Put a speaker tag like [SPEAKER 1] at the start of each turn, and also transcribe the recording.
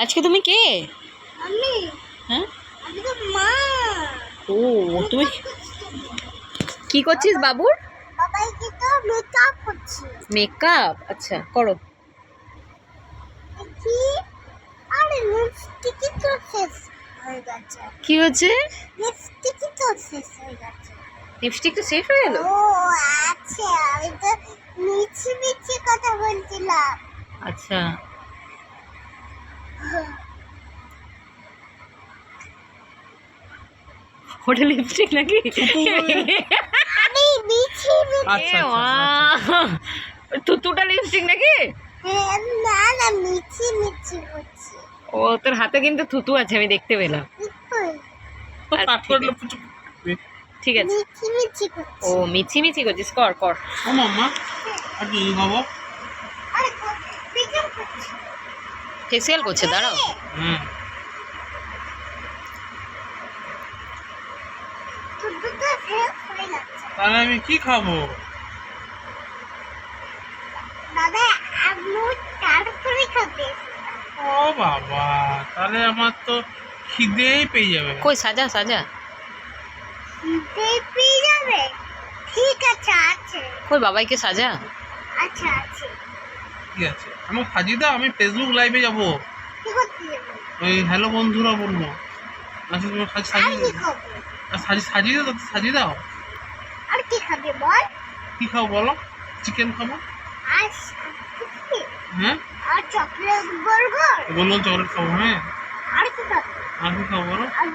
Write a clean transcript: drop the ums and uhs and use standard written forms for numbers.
[SPEAKER 1] আজকে তুমি কে?
[SPEAKER 2] আমি
[SPEAKER 1] হ্যাঁ,
[SPEAKER 2] আমি তো মা।
[SPEAKER 1] ও তুই কি করছিস বাবুর?
[SPEAKER 2] বাবাইকে তো মেকআপ করছি।
[SPEAKER 1] মেকআপ, আচ্ছা করো।
[SPEAKER 2] কি? আরে লিপস্টিকই তো শেষ হয়ে গেছে।
[SPEAKER 1] কি হয়েছে?
[SPEAKER 2] লিপস্টিকই তো শেষ হয়ে গেছে।
[SPEAKER 1] লিপস্টিক তো শেষ হয়ে গেল?
[SPEAKER 2] ও আচ্ছা, আমি তো মিছি মিছি কথা বলছিলাম।
[SPEAKER 1] আচ্ছা, ওটা লিপস্টিক নাকি?
[SPEAKER 2] আমি মিছি মিছি
[SPEAKER 3] আচ্ছা,
[SPEAKER 1] এ মা, তুতুটা লিপস্টিক নাকি?
[SPEAKER 2] না না মিছি মিছি করছি।
[SPEAKER 1] ও তোর হাতে কিন্তু থুতু আছে, আমি দেখতে পেলাম। আচ্ছা, ঠিক আছে।
[SPEAKER 2] মিছি মিছি করছি।
[SPEAKER 1] ও মিছি মিছি করছিস, কর কর।
[SPEAKER 3] ও মাম্মা আর কি খাবো?
[SPEAKER 2] আরে মেকআপ করছি।
[SPEAKER 1] ফেসিয়াল করছে, দাঁড়াও।
[SPEAKER 3] হুম,
[SPEAKER 2] দুটো শেষ হয়ে যাচ্ছে।
[SPEAKER 3] তাহলে আমি কি খাবো?
[SPEAKER 2] দাদা আপনি তারপরে খাবে।
[SPEAKER 3] ও বাবা, তাহলে আমার তো খিদেই পেয়ে যাবে।
[SPEAKER 1] কই সাজা সাজা,
[SPEAKER 2] পেয়ে যাবে। ঠিক আছে আছে।
[SPEAKER 1] কই বাবাইকে সাজা।
[SPEAKER 2] আচ্ছা আছে।
[SPEAKER 3] ঠিক আছে, আমাকে সাজিয়ে দাও, আমি ফেসবুক লাইভে যাবো।
[SPEAKER 2] কি করতে যাবে?
[SPEAKER 3] ওই হ্যালো বন্ধুরা বলবো। আচ্ছা তুমি
[SPEAKER 2] আর
[SPEAKER 3] সাজিয়ে
[SPEAKER 2] কি
[SPEAKER 3] দাও,
[SPEAKER 2] খাবে?
[SPEAKER 3] সাজিয়ে দাও, সাজিয়ে দাও।
[SPEAKER 2] আর কি খাবে বল?
[SPEAKER 3] কি খাবো বলো? চিকেন খাবো।
[SPEAKER 2] আর
[SPEAKER 3] হ্যাঁ,
[SPEAKER 2] আর চকলেট বার্গার।
[SPEAKER 3] বললাম চকলেট খাবো। হ্যাঁ,
[SPEAKER 2] আর কি খাবে?
[SPEAKER 3] আর কি খাবো বলো?
[SPEAKER 2] আর